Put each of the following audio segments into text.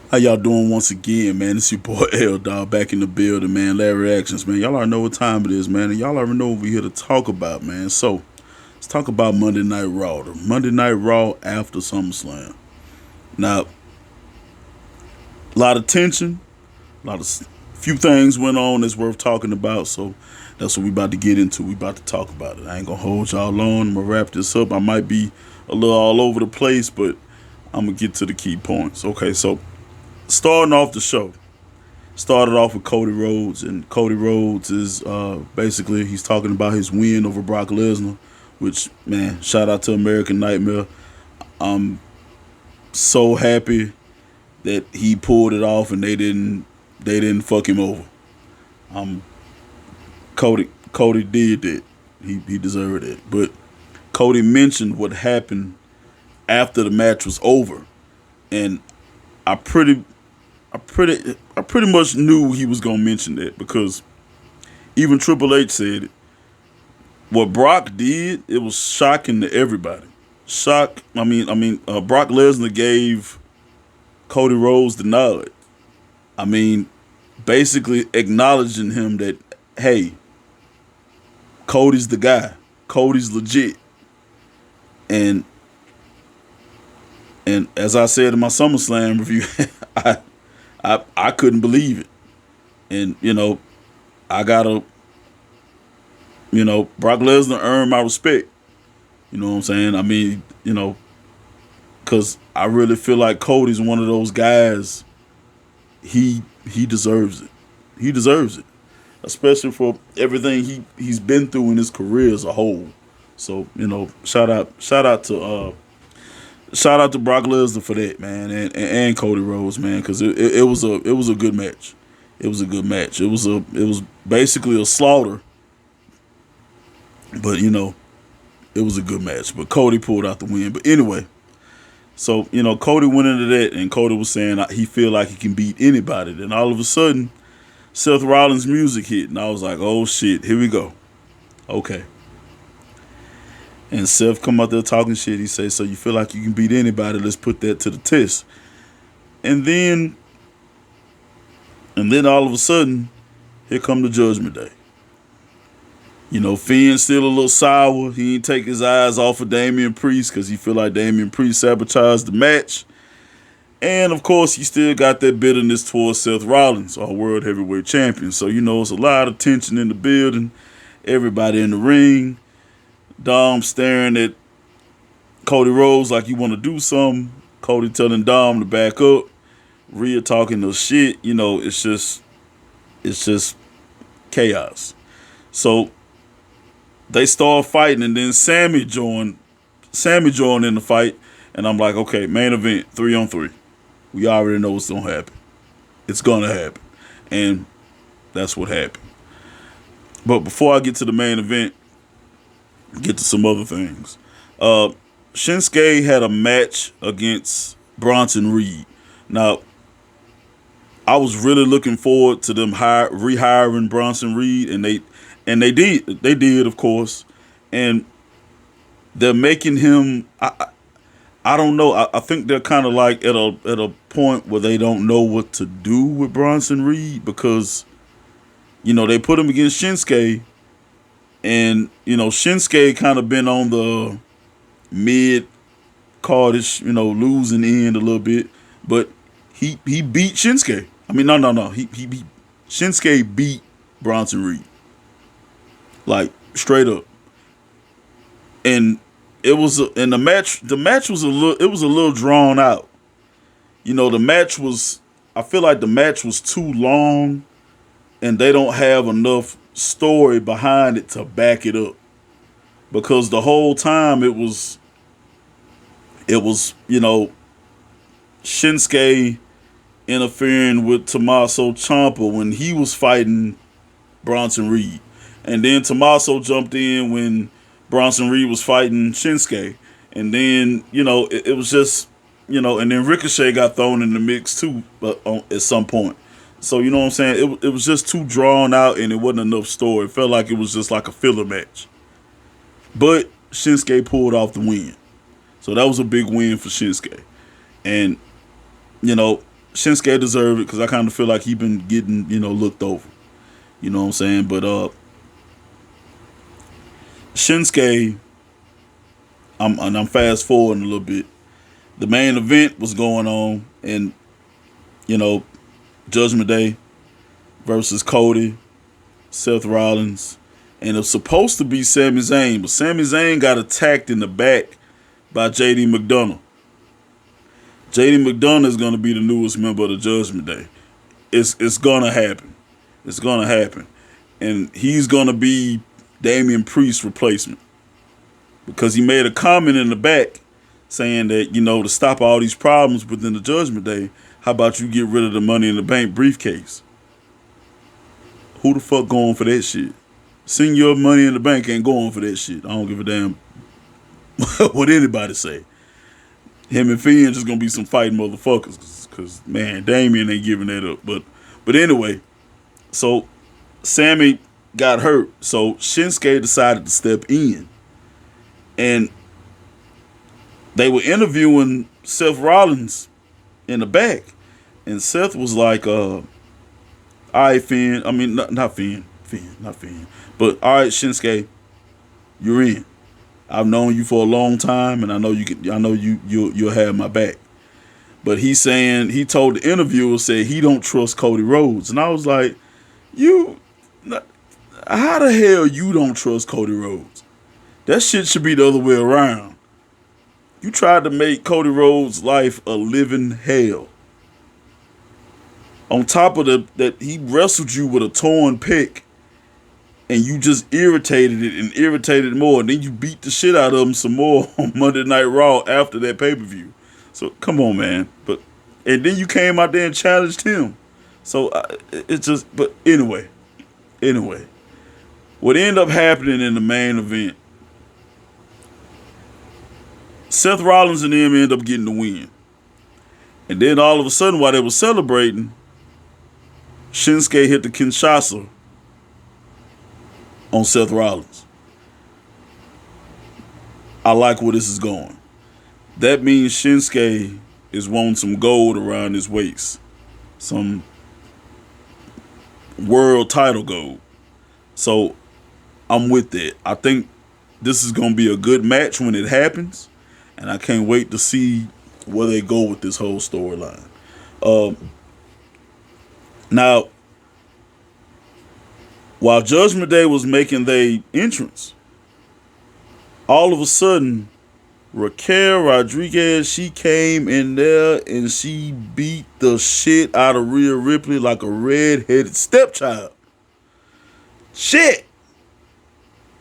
How y'all doing once again, man? It's your boy L Dog back in the building, man. Larry Actions, man. Y'all already know what time it is, man. And y'all already know what we're here to talk about, man. So let's talk about Monday Night Raw. The Monday Night Raw after SummerSlam. Now, a lot of tension, a lot of few things went on that's worth talking about. So that's what we about to get into. We about to talk about it. I ain't gonna hold y'all long. I'm gonna wrap this up. I might be a little all over the place, but I'm gonna get to the key points. Okay, so starting off the show, started off with Cody Rhodes, and Cody Rhodes is basically he's talking about his win over Brock Lesnar, which man, shout out to American Nightmare. I'm so happy that he pulled it off and they didn't fuck him over. Um, Cody did that. He deserved it. But Cody mentioned what happened after the match was over, and I pretty I pretty much knew he was gonna mention that because even Triple H said it. What Brock did, it was shocking to everybody. Shock. Brock Lesnar gave Cody Rhodes the nod. I mean, basically acknowledging him that hey, Cody's the guy. Cody's legit. And and as I said in my SummerSlam review, I I couldn't believe it. And I gotta Brock Lesnar earned my respect. You know what I'm saying? I mean, because I really feel like Cody's one of those guys. He deserves it. He deserves it, especially for everything he's been through in his career as a whole. So shout out to Brock Lesnar for that, man, and Cody Rhodes, man, because it was a good match. It was a good match. It was basically a slaughter, but it was a good match. But Cody pulled out the win. But anyway, so Cody went into that, and Cody was saying he feel like he can beat anybody. Then all of a sudden, Seth Rollins' music hit, and I was like, oh shit, here we go. Okay. And Seth come out there talking shit. He say, so you feel like you can beat anybody? Let's put that to the test. And then, all of a sudden, here come the Judgment Day. Finn's still a little sour. He ain't take his eyes off of Damian Priest because he feel like Damian Priest sabotaged the match. And of course, he still got that bitterness towards Seth Rollins, our world heavyweight champion. So it's a lot of tension in the building. Everybody in the ring. Dom staring at Cody Rhodes like you want to do something. Cody telling Dom to back up. Rhea talking no shit. It's just chaos. So they start fighting, and then Sammy joined in the fight, and I'm like, okay, main event, 3-on-3. We already know what's gonna happen. It's gonna happen, and that's what happened. But before I get to the main event, get to some other things. Shinsuke had a match against Bronson Reed. Now, I was really looking forward to them rehiring Bronson Reed, and they did, of course, and they're making him. I don't know. I think they're kind of like at a point where they don't know what to do with Bronson Reed because they put him against Shinsuke, and Shinsuke kind of been on the mid cardish, losing end a little bit, but he beat Shinsuke. I mean, no. He Shinsuke beat Bronson Reed, like straight up, and and the match. The match was a little drawn out. The match was. I feel like the match was too long, and they don't have enough story behind it to back it up, because the whole time it was Shinsuke interfering with Tommaso Ciampa when he was fighting Bronson Reed. And then Tommaso jumped in when Bronson Reed was fighting Shinsuke. And then, it was just, and then Ricochet got thrown in the mix too at some point. So, you know what I'm saying? It was just too drawn out and it wasn't enough story. It felt like it was just like a filler match. But Shinsuke pulled off the win. So that was a big win for Shinsuke. And, you know, Shinsuke deserved it because I kind of feel like he been getting, looked over. You know what I'm saying? But Shinsuke, I'm fast forwarding a little bit. The main event was going on, and you know, Judgment Day versus Cody, Seth Rollins, and it was supposed to be Sami Zayn, but Sami Zayn got attacked in the back by JD McDonough. JD McDonough is going to be the newest member of the Judgment Day. It's going to happen. It's going to happen. And he's going to be Damian Priest's replacement. Because he made a comment in the back saying that, to stop all these problems within the Judgment Day, how about you get rid of the Money in the Bank briefcase? Who the fuck going for that shit? Senior Money in the Bank ain't going for that shit. I don't give a damn what anybody say. Him and Finn just gonna be some fighting motherfuckers. Cause man, Damian ain't giving that up. But anyway, so Sammy got hurt. So Shinsuke decided to step in. And they were interviewing Seth Rollins in the back. And Seth was like, all right, Finn. I mean, not Finn. But all right, Shinsuke, you're in. I've known you for a long time, and I know you'll have my back. But he told the interviewer, said he don't trust Cody Rhodes. And I was like, how the hell you don't trust Cody Rhodes? That shit should be the other way around. You tried to make Cody Rhodes' life a living hell. On top of that he wrestled you with a torn pec, and you just irritated it more. And then you beat the shit out of him some more on Monday Night Raw after that pay-per-view. So, come on, man. And then you came out there and challenged him. So, but anyway. What ended up happening in the main event, Seth Rollins and them ended up getting the win. And then all of a sudden, while they were celebrating, Shinsuke hit the Kinshasa on Seth Rollins. I like where this is going. That means Shinsuke is wanting some gold around his waist. Some world title gold. So I'm with that. I think this is going to be a good match when it happens. And I can't wait to see where they go with this whole storyline. Now, while Judgment Day was making their entrance, all of a sudden, Raquel Rodriguez, she came in there and she beat the shit out of Rhea Ripley like a red-headed stepchild. Shit!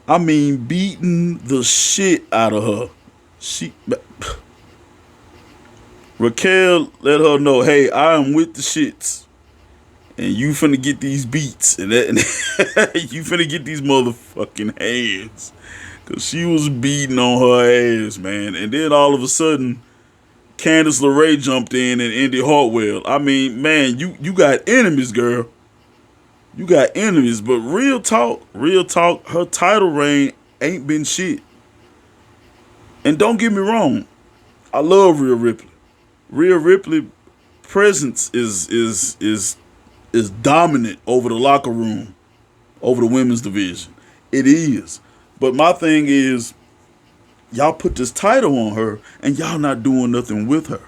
I mean, beating the shit out of her. Raquel let her know, hey, I am with the shits. And you finna get these beats. And you finna get these motherfucking hands. Because she was beating on her ass, man. And then all of a sudden, Candice LeRae jumped in and Indy Hartwell. I mean, man, you got enemies, girl. You got enemies. But real talk, her title reign ain't been shit. And don't get me wrong, I love Rhea Ripley. Rhea Ripley presence is dominant over the locker room, over the women's division. It is. But my thing is, y'all put this title on her and y'all not doing nothing with her.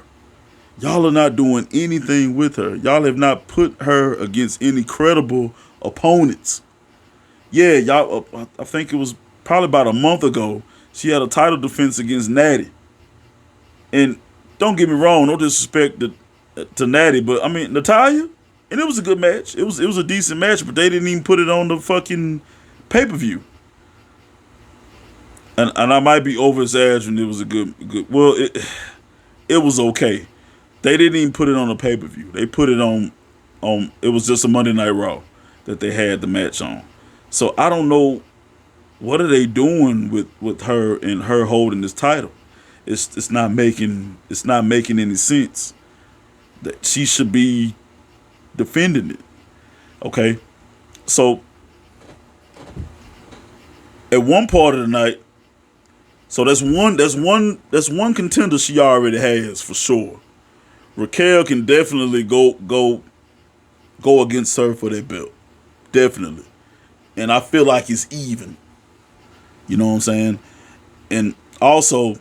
Y'all are not doing anything with her. Y'all have not put her against any credible opponents. Yeah, y'all, I think it was probably about a month ago, she had a title defense against Natty. And don't get me wrong, no disrespect to Natty, but I mean, Natalya, and it was a good match. It was a decent match, but they didn't even put it on the fucking pay-per-view. And I might be over-exaggerating. It was a good. Well, it was okay. They didn't even put it on the pay-per-view. They put it on. It was just a Monday Night Raw that they had the match on. So I don't know what are they doing with her and her holding this title. It's not making any sense. That she should be defending it. Okay, so at one part of the night, so that's one contender she already has for sure. Raquel can definitely go against her for that belt. Definitely. And I feel like it's even. You know what I'm saying? And also,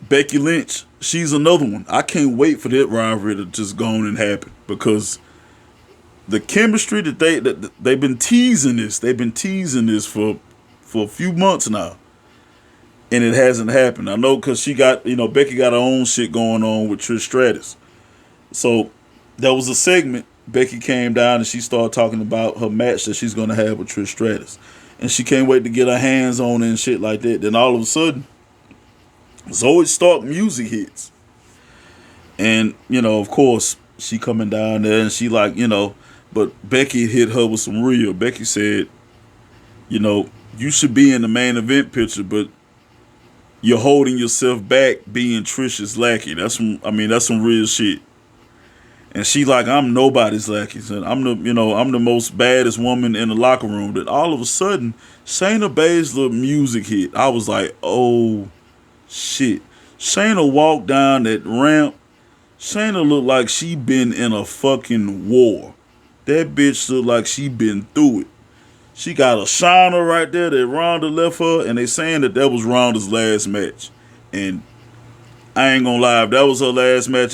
Becky Lynch, she's another one. I can't wait for that rivalry to just go on and happen because the chemistry that they've been teasing this. They've been teasing this for a few months now, and it hasn't happened. I know because she got Becky got her own shit going on with Trish Stratus. So there was a segment. Becky came down and she started talking about her match that she's gonna have with Trish Stratus, and she can't wait to get her hands on it and shit like that. Then all of a sudden, Zoe Stark music hits, and of course she coming down there and she like but Becky hit her with some real. Becky said, you should be in the main event picture, but you're holding yourself back being Trish's lackey. That's some real shit. And she like, I'm nobody's lackey. And I'm the most baddest woman in the locker room. That all of a sudden, Shayna Baszler music hit. I was like, oh shit. Shayna walked down that ramp. Shayna looked like she been in a fucking war. That bitch looked like she been through it. She got a shiner right there that Ronda left her, and they saying that was Ronda's last match. And I ain't gonna lie, if that was her last match,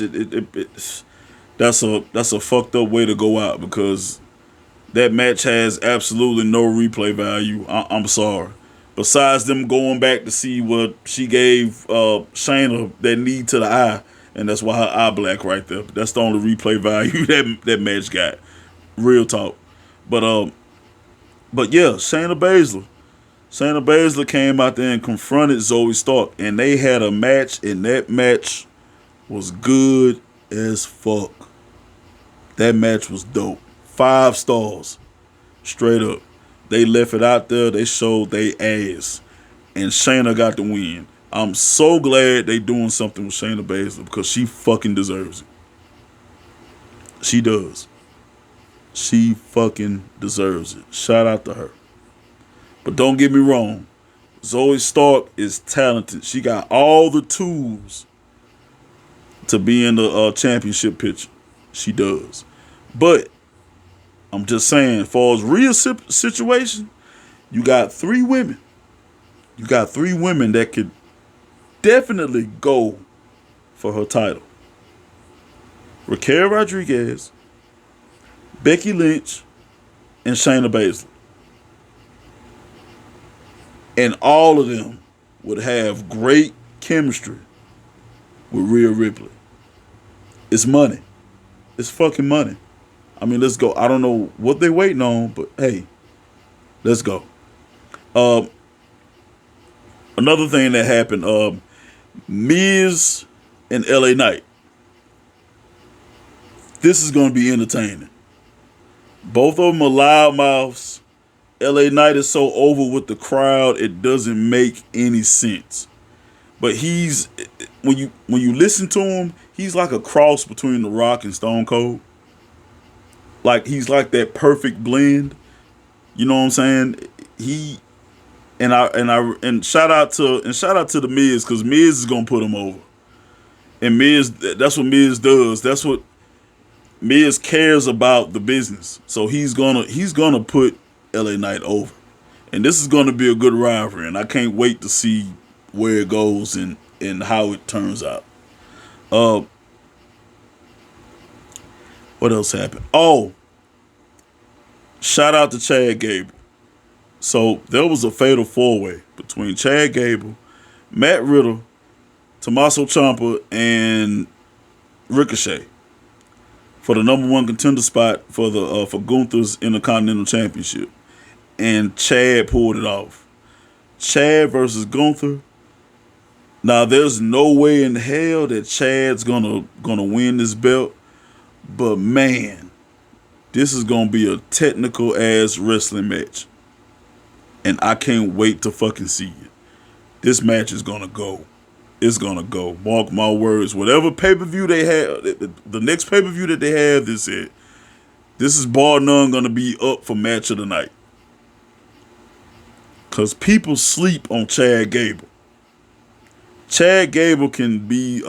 that's a fucked up way to go out because that match has absolutely no replay value. I'm sorry. Besides them going back to see what she gave Shayna that knee to the eye, and that's why her eye black right there. That's the only replay value that match got. Real talk. But yeah, Shayna Baszler. Shayna Baszler came out there and confronted Zoe Stark, and they had a match, and that match was good as fuck. That match was dope. 5 stars. Straight up. They left it out there. They showed they ass. And Shayna got the win. I'm so glad they doing something with Shayna Baszler because she fucking deserves it. She does. She fucking deserves it. Shout out to her. But don't get me wrong. Zoe Stark is talented. She got all the tools to be in the championship picture. She does. But I'm just saying, for a real situation, you got 3 women. You got 3 women that could definitely go for her title. Raquel Rodriguez, Becky Lynch, and Shayna Baszler. And all of them would have great chemistry with Rhea Ripley. It's money. It's fucking money. I mean, let's go. I don't know what they're waiting on, but hey, let's go. Another thing that happened, Miz and LA Knight. This is going to be entertaining. Both of them are loudmouths. LA Knight is so over with the crowd, it doesn't make any sense. But he's, when you listen to him, he's like a cross between The Rock and Stone Cold. Like, he's like that perfect blend. You know what I'm saying? He and shout out to the Miz, because Miz is gonna put him over. And Miz, that's what Miz does. That's what Miz cares about, the business. So he's gonna put LA Knight over. And this is gonna be a good rivalry, and I can't wait to see where it goes and how it turns out. What else happened? Oh, shout out to Chad Gable. So there was a fatal 4-way between Chad Gable, Matt Riddle, Tommaso Ciampa, and Ricochet for the number 1 contender spot for the for Gunther's Intercontinental Championship. And Chad pulled it off. Chad versus Gunther. Now there's no way in hell that Chad's gonna win this belt, but man, this is gonna be a technical ass wrestling match. And I can't wait to fucking see it. This match is gonna go. It's gonna go. Mark my words. Whatever pay-per-view they have, the next pay-per-view that they have, this is bar none gonna be up for match of the night. Cause people sleep on Chad Gable. Chad Gable can be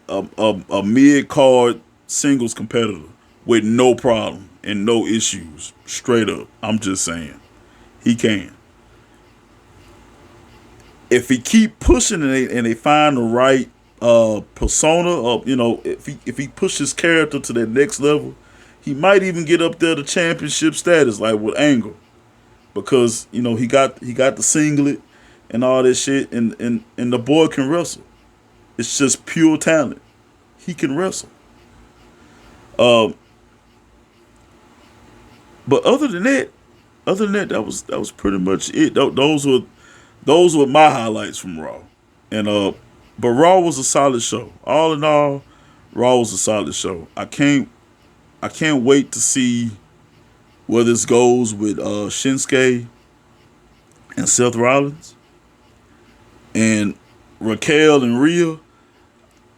a mid card singles competitor with no problem and no issues. Straight up, I'm just saying he can. If he keep pushing and they find the right persona, of if he pushes his character to that next level, he might even get up there to championship status like with Angle, because he got the singlet and all this shit, and the boy can wrestle. It's just pure talent. He can wrestle. Um, but other than that, that was pretty much it. Those were my highlights from Raw, and but Raw was a solid show. All in all, Raw was a solid show. I can't wait to see where this goes with Shinsuke and Seth Rollins and Raquel and Rhea.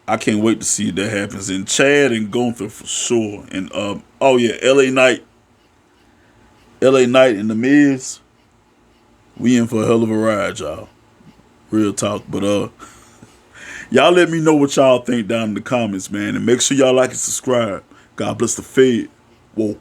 I can't wait to see if that happens. And Chad and Gunther for sure. And oh yeah, LA Knight and The Miz. We in for a hell of a ride, y'all. Real talk. But y'all let me know what y'all think down in the comments, man. And make sure y'all like and subscribe. God bless the Fed. Whoa.